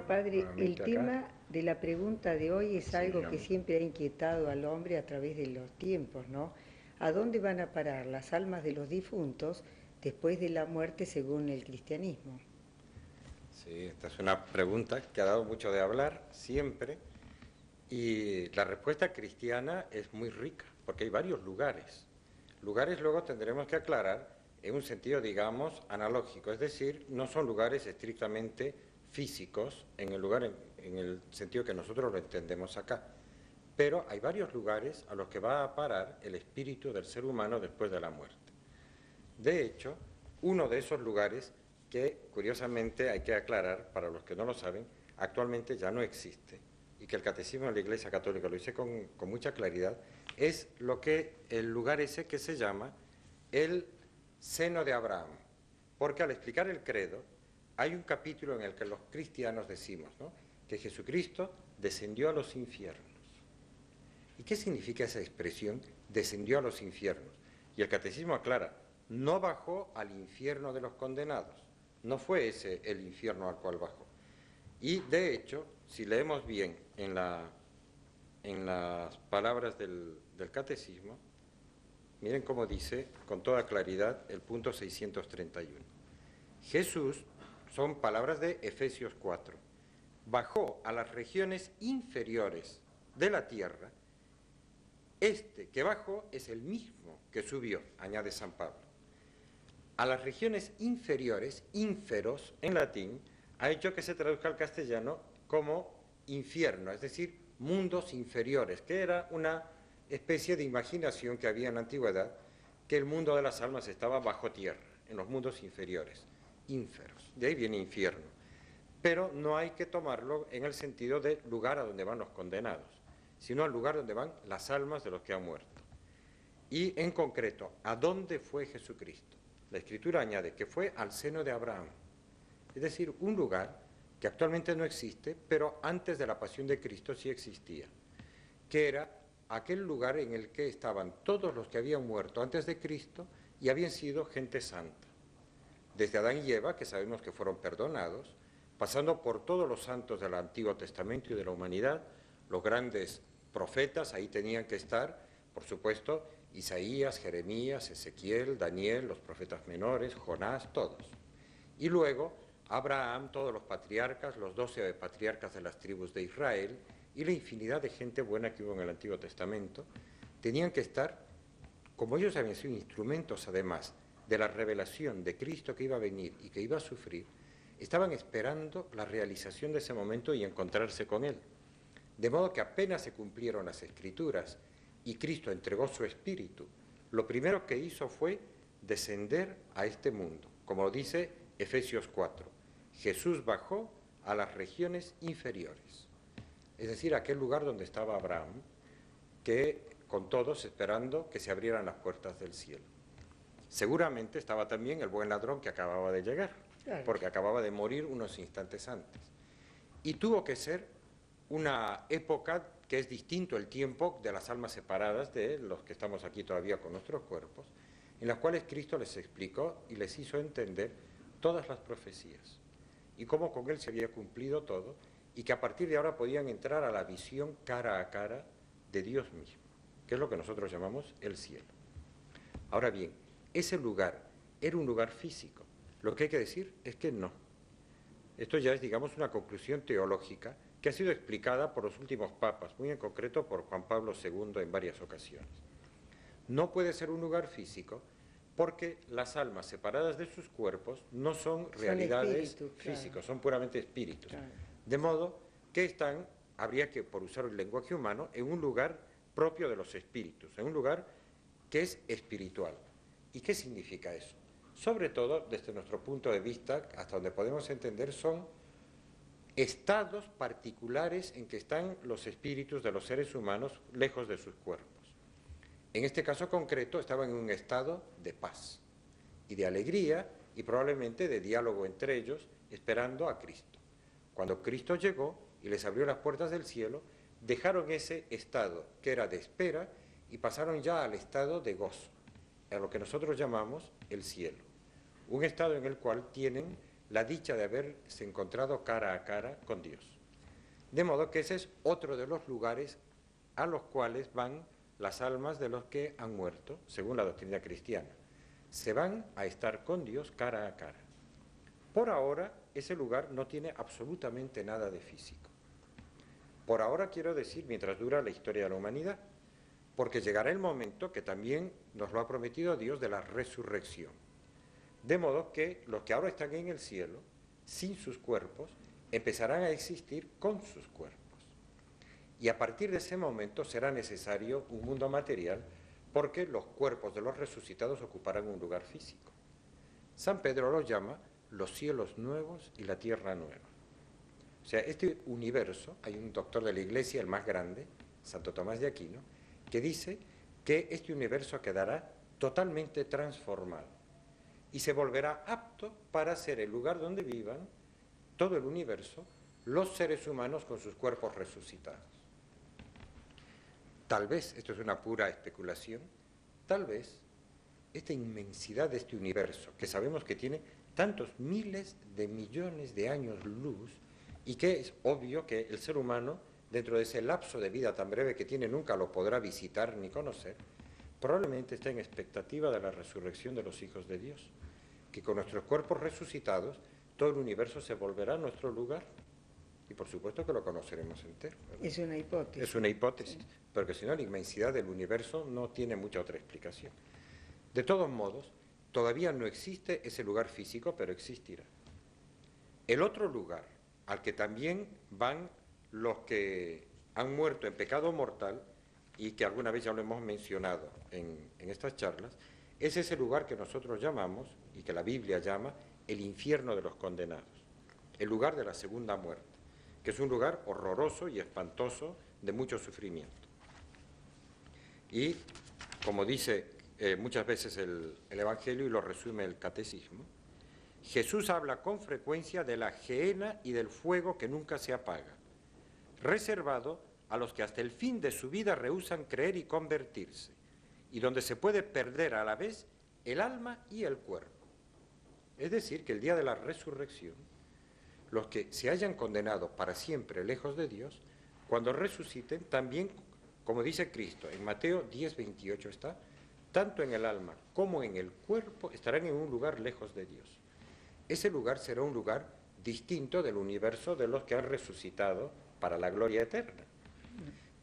Padre, el nuevamente acá. tema de la pregunta de hoy es Sí, algo que dígame. siempre ha inquietado al hombre a través de los tiempos, ¿no? ¿A dónde van a parar las almas de los difuntos después de la muerte según el cristianismo? Sí, esta es una pregunta que ha dado mucho de hablar siempre y la respuesta cristiana es muy rica porque hay varios lugares. Lugares luego tendremos que aclarar en un sentido, digamos, analógico, es decir, no son lugares estrictamente físicos en el lugar en el sentido que nosotros lo entendemos acá, pero hay varios lugares a los que va a parar el espíritu del ser humano después de la muerte. De hecho, uno de esos lugares que, curiosamente, hay que aclarar, para los que no lo saben, actualmente ya no existe, y que el Catecismo de la Iglesia Católica lo dice con mucha claridad, es el lugar ese que se llama el seno de Abraham. Porque al explicar el credo, hay un capítulo en el que los cristianos decimos, ¿no?, que Jesucristo descendió a los infiernos. ¿Y qué significa esa expresión, descendió a los infiernos? Y el Catecismo aclara, no bajó al infierno de los condenados, no fue ese el infierno al cual bajó. Y de hecho, si leemos bien en las palabras del Catecismo, miren cómo dice con toda claridad el punto 631. Jesús, son palabras de Efesios 4, bajó a las regiones inferiores de la tierra. Este que bajó es el mismo que subió, añade San Pablo. A las regiones inferiores, ínferos en latín, ha hecho que se traduzca al castellano como infierno, es decir, mundos inferiores, que era una especie de imaginación que había en la antigüedad, que el mundo de las almas estaba bajo tierra, en los mundos inferiores, ínferos, de ahí viene infierno. Pero no hay que tomarlo en el sentido de lugar a donde van los condenados, sino al lugar donde van las almas de los que han muerto. Y en concreto, ¿a dónde fue Jesucristo? La Escritura añade que fue al seno de Abraham, es decir, un lugar que actualmente no existe, pero antes de la pasión de Cristo sí existía, que era aquel lugar en el que estaban todos los que habían muerto antes de Cristo y habían sido gente santa. Desde Adán y Eva, que sabemos que fueron perdonados, pasando por todos los santos del Antiguo Testamento y de la humanidad, los grandes profetas, ahí tenían que estar, por supuesto, Isaías, Jeremías, Ezequiel, Daniel, los profetas menores, Jonás, todos. Y luego Abraham, todos los patriarcas, los 12 patriarcas de las tribus de Israel y la infinidad de gente buena que hubo en el Antiguo Testamento, tenían que estar, como ellos habían sido instrumentos además de la revelación de Cristo que iba a venir y que iba a sufrir, estaban esperando la realización de ese momento y encontrarse con Él. De modo que apenas se cumplieron las Escrituras y Cristo entregó su Espíritu, lo primero que hizo fue descender a este mundo, como dice Efesios 4. Jesús bajó a las regiones inferiores, es decir, a aquel lugar donde estaba Abraham, que con todos esperando que se abrieran las puertas del cielo. Seguramente estaba también el buen ladrón que acababa de llegar, Claro. porque acababa de morir unos instantes antes. Y tuvo que ser una época que es distinto el tiempo de las almas separadas de los que estamos aquí todavía con nuestros cuerpos, en las cuales Cristo les explicó y les hizo entender todas las profecías y cómo con Él se había cumplido todo y que a partir de ahora podían entrar a la visión cara a cara de Dios mismo, que es lo que nosotros llamamos el cielo. Ahora bien, ese lugar era un lugar físico. Lo que hay que decir es que no. Esto ya es, digamos, una conclusión teológica que ha sido explicada por los últimos papas, muy en concreto por Juan Pablo II en varias ocasiones. No puede ser un lugar físico porque las almas separadas de sus cuerpos no son realidades físicas, claro, son puramente espíritus. Claro. De modo que están, habría que, por usar el lenguaje humano, en un lugar propio de los espíritus, en un lugar que es espiritual. ¿Y qué significa eso? Sobre todo, desde nuestro punto de vista, hasta donde podemos entender, son estados particulares en que están los espíritus de los seres humanos lejos de sus cuerpos. En este caso concreto estaban en un estado de paz y de alegría y probablemente de diálogo entre ellos, esperando a Cristo. Cuando Cristo llegó y les abrió las puertas del cielo, dejaron ese estado que era de espera y pasaron ya al estado de gozo, a lo que nosotros llamamos el cielo. Un estado en el cual tienen la dicha de haberse encontrado cara a cara con Dios. De modo que ese es otro de los lugares a los cuales van las almas de los que han muerto, según la doctrina cristiana. Se van a estar con Dios cara a cara. Por ahora, ese lugar no tiene absolutamente nada de físico. Por ahora quiero decir, mientras dura la historia de la humanidad, porque llegará el momento que también nos lo ha prometido Dios de la resurrección. De modo que los que ahora están en el cielo, sin sus cuerpos, empezarán a existir con sus cuerpos. Y a partir de ese momento será necesario un mundo material porque los cuerpos de los resucitados ocuparán un lugar físico. San Pedro los llama los cielos nuevos y la tierra nueva. O sea, este universo, hay un doctor de la Iglesia, el más grande, Santo Tomás de Aquino, que dice que este universo quedará totalmente transformado y se volverá apto para ser el lugar donde vivan todo el universo, los seres humanos con sus cuerpos resucitados. Tal vez, esto es una pura especulación, tal vez esta inmensidad de este universo, que sabemos que tiene tantos miles de millones de años luz, y que es obvio que el ser humano, dentro de ese lapso de vida tan breve que tiene, nunca lo podrá visitar ni conocer, probablemente está en expectativa de la resurrección de los hijos de Dios, que con nuestros cuerpos resucitados todo el universo se volverá a nuestro lugar. Y por supuesto que lo conoceremos entero, ¿verdad? Es una hipótesis. Es una hipótesis, porque si no la inmensidad del universo no tiene mucha otra explicación. De todos modos, todavía no existe ese lugar físico, pero existirá. El otro lugar al que también van los que han muerto en pecado mortal, y que alguna vez ya lo hemos mencionado en estas charlas, es ese lugar que nosotros llamamos, y que la Biblia llama, el infierno de los condenados, el lugar de la segunda muerte, que es un lugar horroroso y espantoso de mucho sufrimiento. Y, como dice muchas veces el Evangelio y lo resume el Catecismo, Jesús habla con frecuencia de la gehenna y del fuego que nunca se apaga, reservado a los que hasta el fin de su vida rehúsan creer y convertirse, y donde se puede perder a la vez el alma y el cuerpo. Es decir, que el día de la resurrección, los que se hayan condenado para siempre lejos de Dios, cuando resuciten, también, como dice Cristo, en Mateo 10:28 está, tanto en el alma como en el cuerpo estarán en un lugar lejos de Dios. Ese lugar será un lugar distinto del universo de los que han resucitado para la gloria eterna.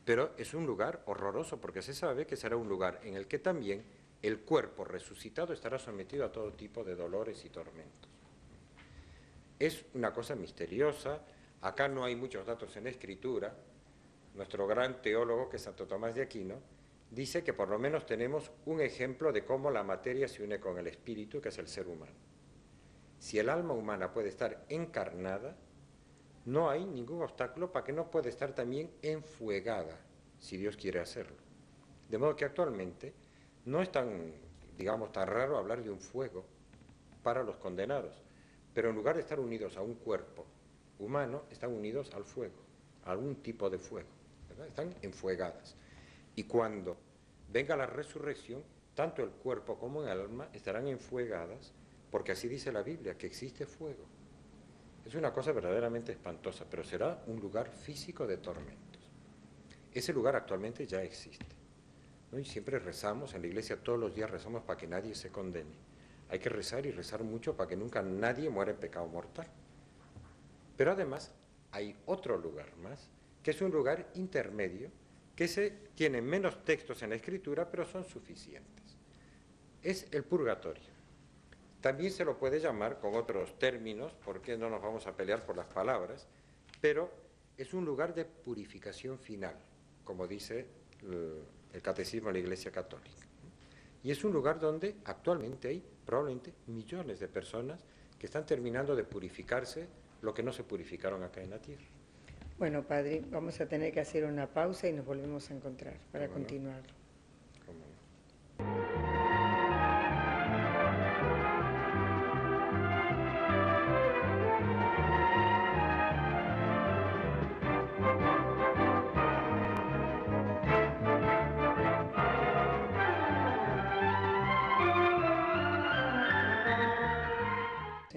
Pero es un lugar horroroso porque se sabe que será un lugar en el que también el cuerpo resucitado estará sometido a todo tipo de dolores y tormentos. Es una cosa misteriosa, acá no hay muchos datos en la Escritura. Nuestro gran teólogo, que es Santo Tomás de Aquino, dice que por lo menos tenemos un ejemplo de cómo la materia se une con el espíritu, que es el ser humano. Si el alma humana puede estar encarnada, no hay ningún obstáculo para que no pueda estar también enfuegada, si Dios quiere hacerlo. De modo que actualmente no es tan, digamos, tan raro hablar de un fuego para los condenados, pero en lugar de estar unidos a un cuerpo humano, están unidos al fuego, a algún tipo de fuego, ¿verdad? Están enfuegadas. Y cuando venga la resurrección, tanto el cuerpo como el alma estarán enfuegadas, porque así dice la Biblia, que existe fuego. Es una cosa verdaderamente espantosa, pero será un lugar físico de tormentos. Ese lugar actualmente ya existe, ¿no? Y siempre rezamos, en la iglesia todos los días rezamos para que nadie se condene. Hay que rezar y rezar mucho para que nunca nadie muera en pecado mortal. Pero además hay otro lugar más, que es un lugar intermedio, que tiene menos textos en la Escritura, pero son suficientes. Es el purgatorio. También se lo puede llamar con otros términos, porque no nos vamos a pelear por las palabras, pero es un lugar de purificación final, como dice el Catecismo de la Iglesia Católica. Y es un lugar donde actualmente hay probablemente millones de personas que están terminando de purificarse lo que no se purificaron acá en la tierra. Bueno, padre, vamos a tener que hacer una pausa y nos volvemos a encontrar para continuar. ¿Cómo no?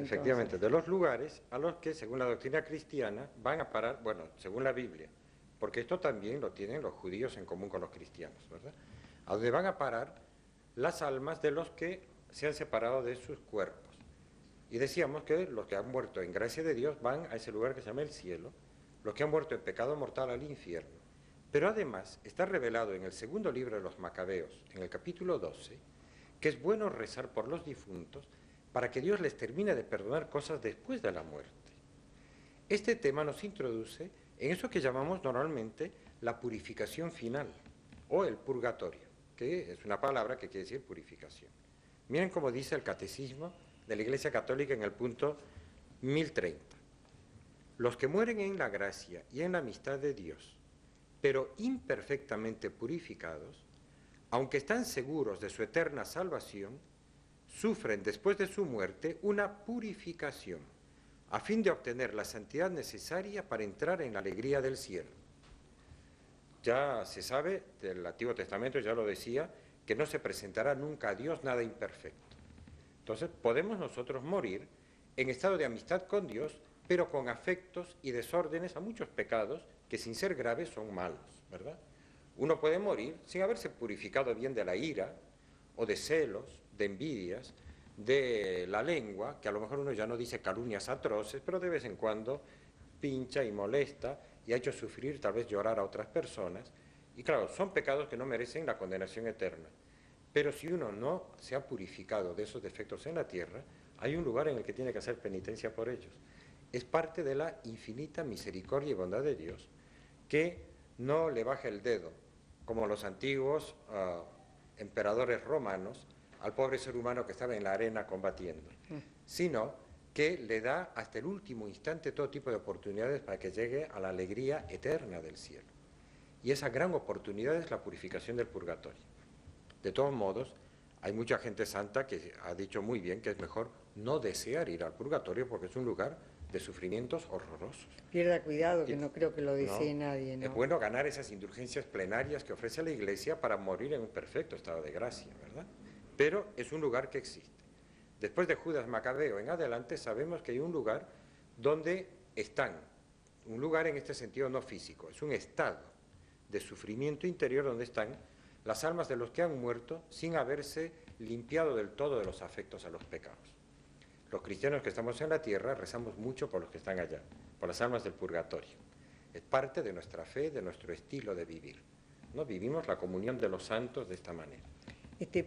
Efectivamente, de los lugares a los que, según la doctrina cristiana, van a parar, bueno, según la Biblia, porque esto también lo tienen los judíos en común con los cristianos, ¿verdad? A donde van a parar las almas de los que se han separado de sus cuerpos. Y decíamos que los que han muerto en gracia de Dios van a ese lugar que se llama el cielo, los que han muerto en pecado mortal al infierno. Pero además está revelado en el segundo libro de los Macabeos, en el capítulo 12, que es bueno rezar por los difuntos para que Dios les termine de perdonar cosas después de la muerte. Este tema nos introduce en eso que llamamos normalmente la purificación final, o el purgatorio, que es una palabra que quiere decir purificación. Miren cómo dice el Catecismo de la Iglesia Católica en el punto 1030. Los que mueren en la gracia y en la amistad de Dios, pero imperfectamente purificados, aunque están seguros de su eterna salvación, sufren después de su muerte una purificación, a fin de obtener la santidad necesaria para entrar en la alegría del cielo. Ya se sabe, del Antiguo Testamento ya lo decía, que no se presentará nunca a Dios nada imperfecto. Entonces podemos nosotros morir en estado de amistad con Dios, pero con afectos y desórdenes a muchos pecados que sin ser graves son malos, ¿verdad? Uno puede morir sin haberse purificado bien de la ira, o de celos, de envidias, de la lengua, que a lo mejor uno ya no dice calumnias atroces, pero de vez en cuando pincha y molesta y ha hecho sufrir, tal vez llorar a otras personas. Y claro, son pecados que no merecen la condenación eterna. Pero si uno no se ha purificado de esos defectos en la tierra, hay un lugar en el que tiene que hacer penitencia por ellos. Es parte de la infinita misericordia y bondad de Dios, que no le baja el dedo, como los antiguos emperadores romanos, al pobre ser humano que estaba en la arena combatiendo, sino que le da hasta el último instante todo tipo de oportunidades para que llegue a la alegría eterna del cielo. Y esa gran oportunidad es la purificación del purgatorio. De todos modos, hay mucha gente santa que ha dicho muy bien que es mejor no desear ir al purgatorio porque es un lugar de sufrimientos horrorosos. Pierda cuidado, que no creo que lo desee nadie, ¿no? Es bueno ganar esas indulgencias plenarias que ofrece la Iglesia para morir en un perfecto estado de gracia, ¿verdad? Pero es un lugar que existe. Después de Judas Macabeo en adelante sabemos que hay un lugar donde están, un lugar en este sentido no físico, es un estado de sufrimiento interior donde están las almas de los que han muerto sin haberse limpiado del todo de los afectos a los pecados. Los cristianos que estamos en la tierra rezamos mucho por los que están allá, por las almas del purgatorio. Es parte de nuestra fe, de nuestro estilo de vivir, ¿no? Vivimos la comunión de los santos de esta manera.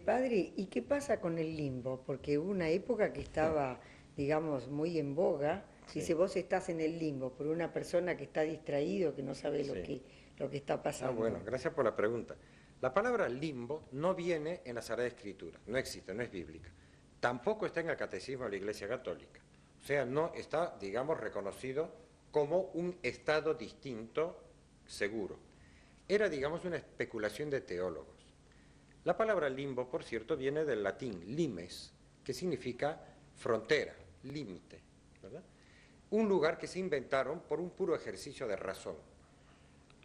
Padre, ¿y qué pasa con el limbo? Porque hubo una época que estaba, digamos, muy en boga. Sí. Dice, vos estás en el limbo por una persona que está distraído, que no sabe Sí. lo que está pasando. Bueno, gracias por la pregunta. La palabra limbo no viene en la Sagrada Escritura, no existe, no es bíblica. Tampoco está en el Catecismo de la Iglesia Católica. O sea, no está, digamos, reconocido como un estado distinto, seguro. Era, digamos, una especulación de teólogos. La palabra limbo, por cierto, viene del latín limes, que significa frontera, límite, ¿verdad? Un lugar que se inventaron por un puro ejercicio de razón.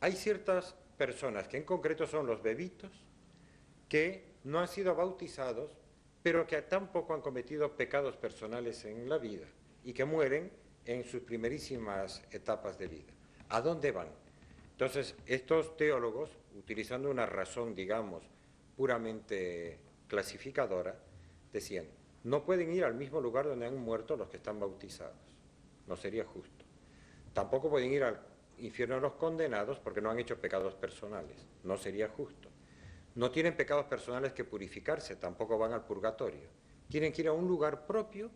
Hay ciertas personas, que en concreto son los bebitos, que no han sido bautizados, pero que tampoco han cometido pecados personales en la vida y que mueren en sus primerísimas etapas de vida. ¿A dónde van? Entonces, estos teólogos, utilizando una razón, digamos, puramente clasificadora, decían, no pueden ir al mismo lugar donde han muerto los que están bautizados, no sería justo. Tampoco pueden ir al infierno de los condenados porque no han hecho pecados personales, no sería justo. No tienen pecados personales que purificarse, tampoco van al purgatorio. Tienen que ir a un lugar propio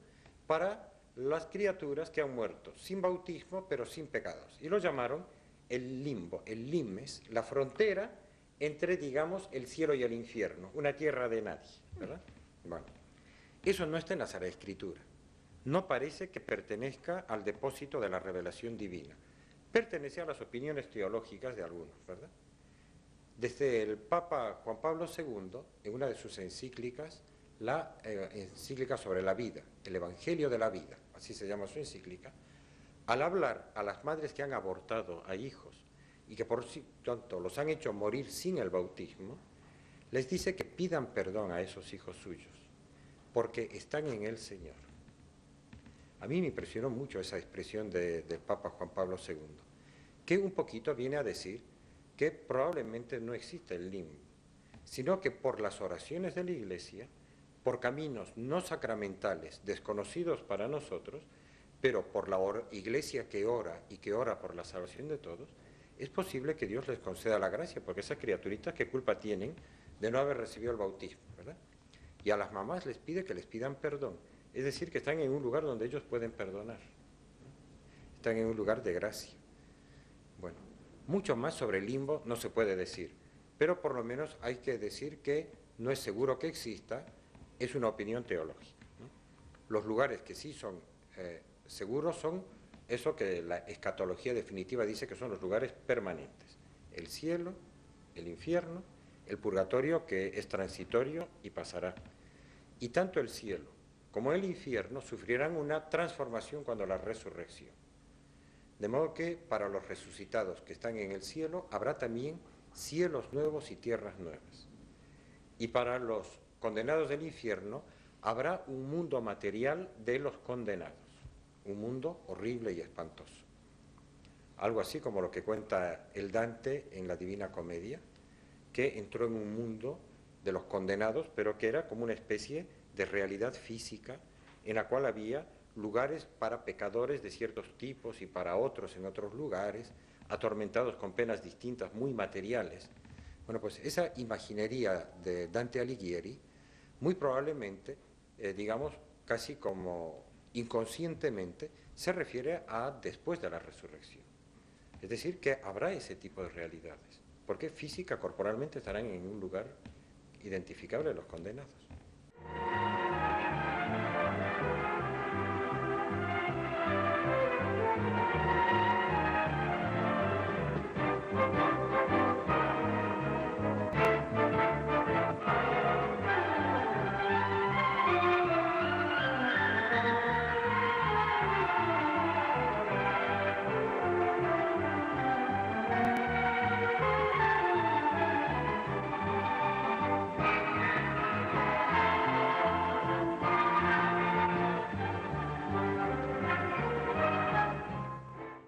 para las criaturas que han muerto, sin bautismo, pero sin pecados. Y lo llamaron el limbo, el limes, la frontera entre, digamos, el cielo y el infierno, una tierra de nadie, ¿verdad? Bueno, eso no está en la Sagrada Escritura. No parece que pertenezca al depósito de la revelación divina. Pertenece a las opiniones teológicas de algunos, ¿verdad? Desde el Papa Juan Pablo II, en una de sus encíclicas, la encíclica sobre la vida, el Evangelio de la vida, así se llama su encíclica, al hablar a las madres que han abortado a hijos y que por tanto los han hecho morir sin el bautismo, les dice que pidan perdón a esos hijos suyos, porque están en el Señor. A mí me impresionó mucho esa expresión del Papa Juan Pablo II, que un poquito viene a decir que probablemente no existe el limbo, sino que por las oraciones de la Iglesia, por caminos no sacramentales desconocidos para nosotros, pero por la Iglesia que ora y que ora por la salvación de todos, es posible que Dios les conceda la gracia, porque esas criaturitas, ¿qué culpa tienen de no haber recibido el bautismo, verdad? Y a las mamás les pide que les pidan perdón, es decir, que están en un lugar donde ellos pueden perdonar, ¿no? Están en un lugar de gracia. Bueno, mucho más sobre el limbo no se puede decir, pero por lo menos hay que decir que no es seguro que exista, es una opinión teológica, ¿no? Los lugares que sí son seguros son eso que la escatología definitiva dice que son los lugares permanentes: el cielo, el infierno, el purgatorio, que es transitorio y pasará. Y tanto el cielo como el infierno sufrirán una transformación cuando la resurrección. De modo que para los resucitados que están en el cielo habrá también cielos nuevos y tierras nuevas. Y para los condenados del infierno habrá un mundo material de los condenados, un mundo horrible y espantoso. Algo así como lo que cuenta el Dante en la Divina Comedia, que entró en un mundo de los condenados, pero que era como una especie de realidad física en la cual había lugares para pecadores de ciertos tipos y para otros en otros lugares, atormentados con penas distintas, muy materiales. Bueno, pues esa imaginería de Dante Alighieri, muy probablemente, digamos, casi como inconscientemente, se refiere a después de la resurrección. Es decir, que habrá ese tipo de realidades, porque física, corporalmente estarán en un lugar identificable los condenados.